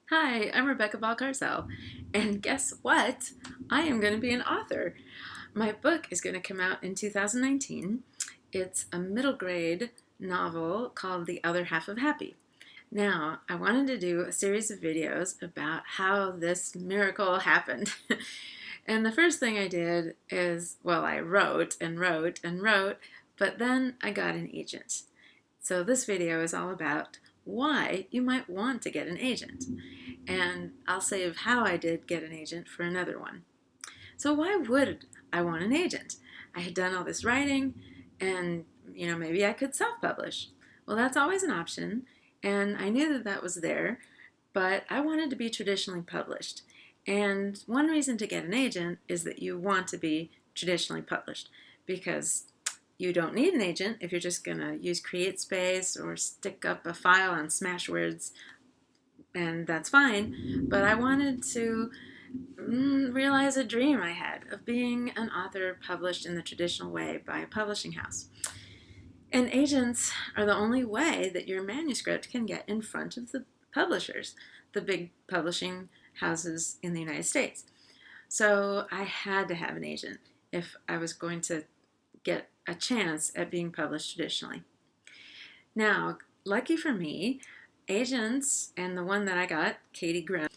Hi, I'm Rebecca Balcarcel, and guess what? I am going to be an author. My book is going to come out in 2019. It's a middle grade novel called The Other Half of Happy. Now, I wanted to do a series of videos about how this miracle happened. And the first thing I did is, well, I wrote and wrote and wrote, but then I got an agent. So this video is all about why you might want to get an agent. And I'll save how I did get an agent for another one. So why would I want an agent? I had done all this writing and, maybe I could self-publish. Well, that's always an option, and I knew that that was there, but I wanted to be traditionally published. And one reason to get an agent is that you want to be traditionally published, because you don't need an agent if you're just going to use CreateSpace or stick up a file on Smashwords, and that's fine. But I wanted to realize a dream I had of being an author published in the traditional way by a publishing house. And agents are the only way that your manuscript can get in front of the publishers, the big publishing houses in the United States. So I had to have an agent if I was going to get a chance at being published traditionally. Now, lucky for me, agents, and the one that I got, Katie Grimm,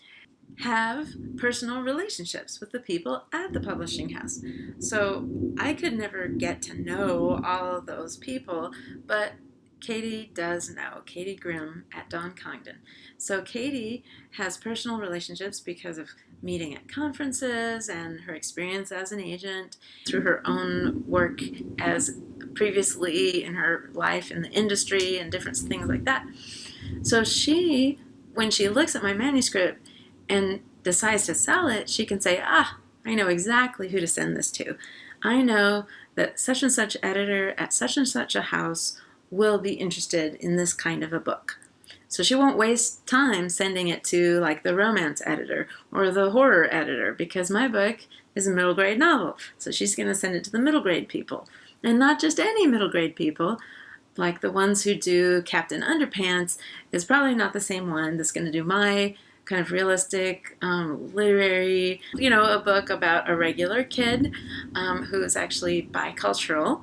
have personal relationships with the people at the publishing house. So I could never get to know all of those people, but Katie does know, Katie Grimm at Don Congdon. So Katie has personal relationships because of meeting at conferences and her experience as an agent through her own work as previously in her life in the industry and different things like that. So when she looks at my manuscript and decides to sell it, she can say, I know exactly who to send this to. I know that such and such editor at such and such a house will be interested in this kind of a book. So she won't waste time sending it to like the romance editor or the horror editor, because my book is a middle grade novel. So she's going to send it to the middle grade people. And not just any middle grade people, like the ones who do Captain Underpants is probably not the same one that's going to do my kind of realistic, literary, a book about a regular kid who is actually bicultural.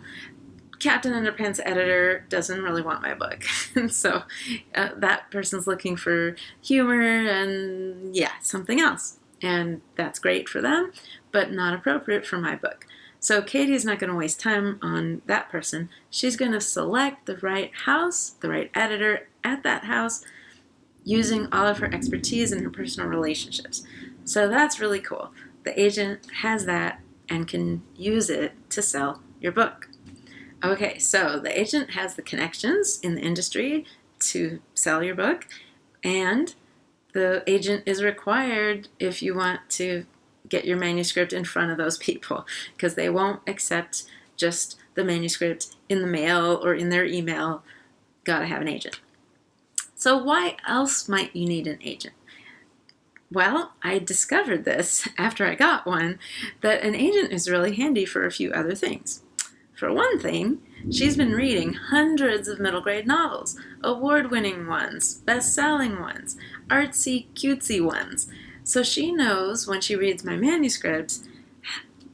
Captain Underpants editor doesn't really want my book. And so that person's looking for humor and, something else. And that's great for them, but not appropriate for my book. So Katie's not going to waste time on that person. She's going to select the right house, the right editor at that house, using all of her expertise and her personal relationships. So that's really cool. The agent has that and can use it to sell your book. Okay, so the agent has the connections in the industry to sell your book, and the agent is required if you want to get your manuscript in front of those people, because they won't accept just the manuscript in the mail or in their email. Gotta have an agent. So why else might you need an agent? Well, I discovered this after I got one, that an agent is really handy for a few other things. For one thing, she's been reading hundreds of middle grade novels, award-winning ones, best-selling ones, artsy, cutesy ones. So she knows when she reads my manuscripts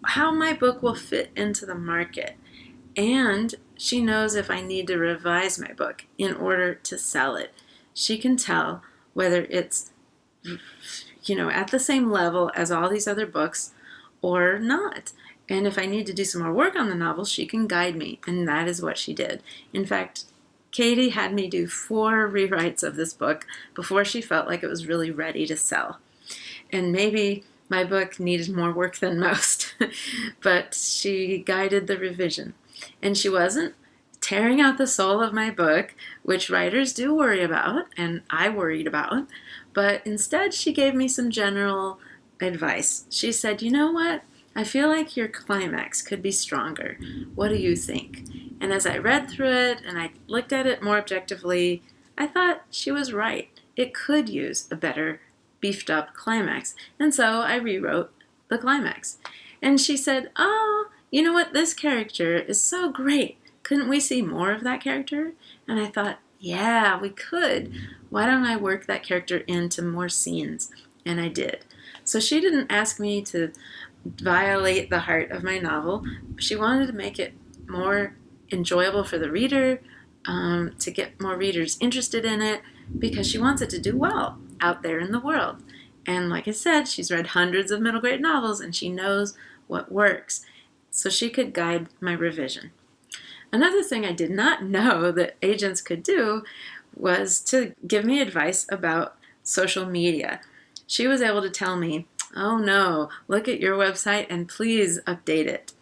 how my book will fit into the market. And she knows if I need to revise my book in order to sell it. She can tell whether it's, at the same level as all these other books or not. And if I need to do some more work on the novel, she can guide me. And that is what she did. In fact, Katie had me do 4 rewrites of this book before she felt like it was really ready to sell. And maybe my book needed more work than most, but she guided the revision. And she wasn't tearing out the soul of my book, which writers do worry about, and I worried about, but instead she gave me some general advice. She said, you know what? I feel like your climax could be stronger. What do you think? And as I read through it and I looked at it more objectively, I thought she was right. It could use a better beefed up climax. And so I rewrote the climax. And she said, you know what? This character is so great. Couldn't we see more of that character? And I thought, yeah, we could. Why don't I work that character into more scenes? And I did. So she didn't ask me to violate the heart of my novel. She wanted to make it more enjoyable for the reader, to get more readers interested in it, because she wants it to do well out there in the world. And like I said, she's read hundreds of middle grade novels and she knows what works. So she could guide my revision. Another thing I did not know that agents could do was to give me advice about social media. She was able to tell me, oh no, look at your website and please update it.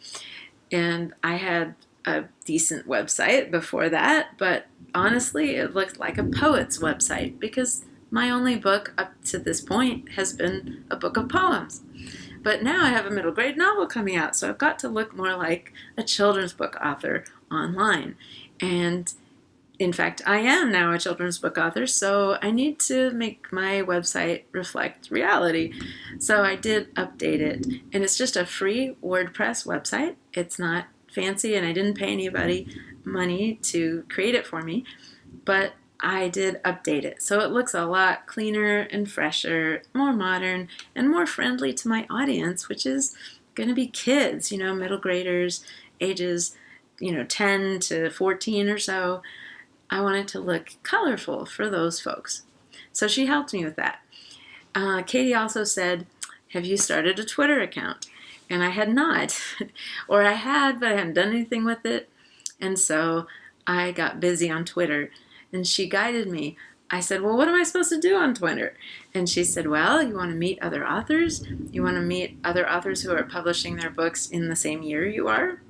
And I had a decent website before that, but honestly, it looked like a poet's website because my only book up to this point has been a book of poems. But now I have a middle grade novel coming out, so I've got to look more like a children's book author online. And in fact, I am now a children's book author, so I need to make my website reflect reality. So I did update it, and it's just a free WordPress website. It's not fancy, and I didn't pay anybody money to create it for me, but I did update it. So it looks a lot cleaner and fresher, more modern, and more friendly to my audience, which is going to be kids, middle graders, ages, 10 to 14 or so. I want it to look colorful for those folks. So she helped me with that. Katie also said, have you started a Twitter account? And I had not. Or I had, but I hadn't done anything with it. And so I got busy on Twitter. And she guided me. I said, well, what am I supposed to do on Twitter? And she said, well, you want to meet other authors? You want to meet other authors who are publishing their books in the same year you are?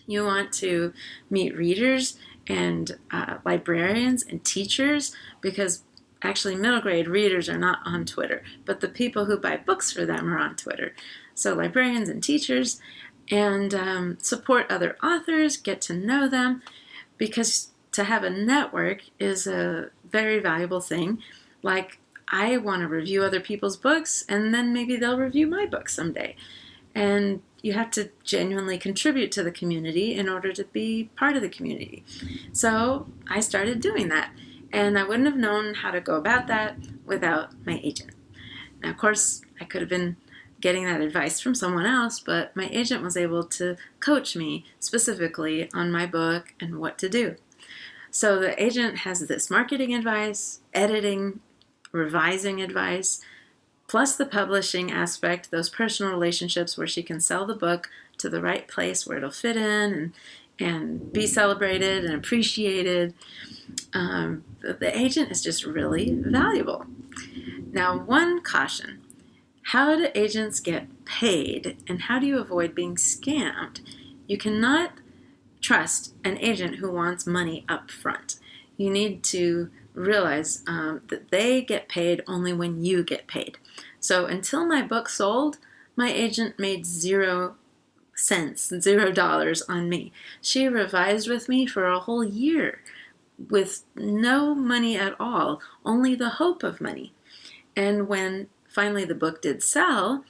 You want to meet readers and librarians and teachers, because actually middle grade readers are not on Twitter, but the people who buy books for them are on Twitter. So librarians and teachers, and support other authors, get to know them, because to have a network is a very valuable thing. Like, I want to review other people's books, and then maybe they'll review my book someday. And you have to genuinely contribute to the community in order to be part of the community. So I started doing that, and I wouldn't have known how to go about that without my agent. Now, of course, I could have been getting that advice from someone else, but my agent was able to coach me specifically on my book and what to do. So the agent has this marketing advice, editing, revising advice, plus the publishing aspect, those personal relationships where she can sell the book to the right place where it'll fit in and be celebrated and appreciated. The agent is just really valuable. Now, one caution. How do agents get paid, and how do you avoid being scammed? You cannot trust an agent who wants money up front. You need to realize that they get paid only when you get paid. So until my book sold, my agent made 0 cents, $0 on me. She revised with me for a whole year with no money at all, only the hope of money. And when finally the book did sell,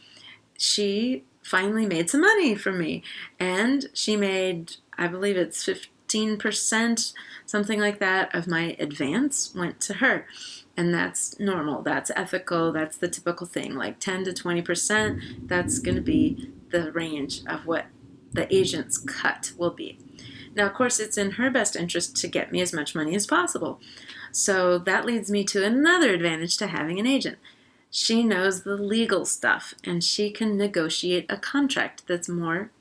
she finally made some money from me. And she made, I believe it's 15%, something like that, of my advance went to her. And that's normal, that's ethical, that's the typical thing, like 10 to 20%, that's going to be the range of what the agent's cut will be. Now, of course, it's in her best interest to get me as much money as possible. So that leads me to another advantage to having an agent. She knows the legal stuff, and she can negotiate a contract that's more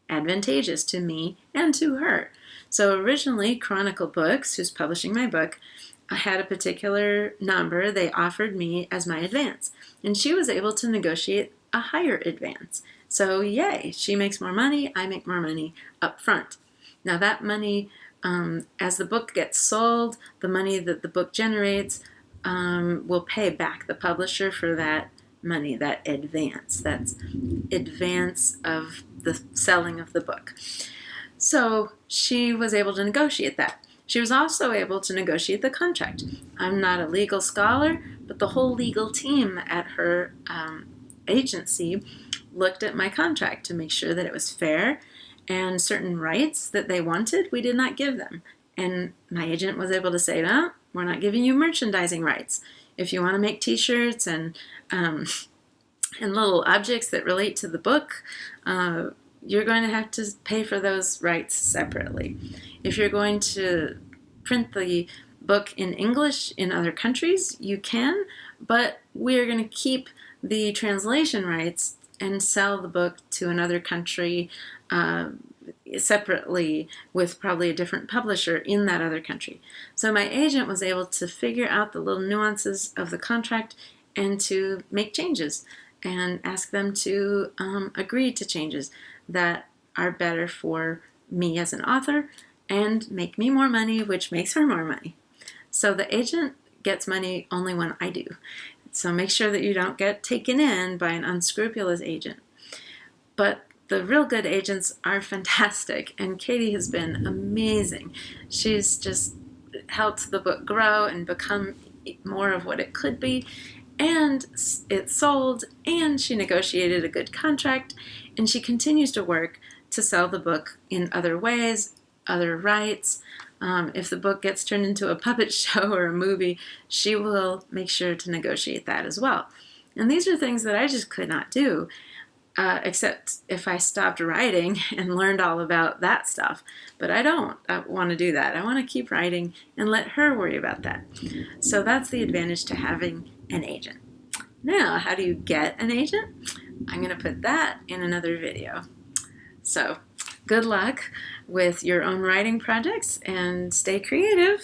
advantageous to me and to her. So originally, Chronicle Books, who's publishing my book, had a particular number they offered me as my advance, and she was able to negotiate a higher advance. So yay, she makes more money, I make more money up front. Now that money, as the book gets sold, the money that the book generates will pay back the publisher for that money, that advance. That's advance of the selling of the book. So she was able to negotiate that. She was also able to negotiate the contract. I'm not a legal scholar, but the whole legal team at her agency looked at my contract to make sure that it was fair, and certain rights that they wanted, we did not give them. And my agent was able to say, no, we're not giving you merchandising rights. If you want to make t-shirts and little objects that relate to the book, you're going to have to pay for those rights separately. If you're going to print the book in English in other countries, you can, but we're going to keep the translation rights and sell the book to another country separately with probably a different publisher in that other country. So my agent was able to figure out the little nuances of the contract and to make changes and ask them to agree to changes that are better for me as an author and make me more money, which makes her more money. So the agent gets money only when I do. So make sure that you don't get taken in by an unscrupulous agent. But the real good agents are fantastic, and Katie has been amazing. She's just helped the book grow and become more of what it could be, and it sold, and she negotiated a good contract, and she continues to work to sell the book in other ways, other rights. If the book gets turned into a puppet show or a movie, she will make sure to negotiate that as well. And these are things that I just could not do, except if I stopped writing and learned all about that stuff. But I don't want to do that. I want to keep writing and let her worry about that. So that's the advantage to having an agent. Now, how do you get an agent? I'm going to put that in another video. So good luck with your own writing projects and stay creative.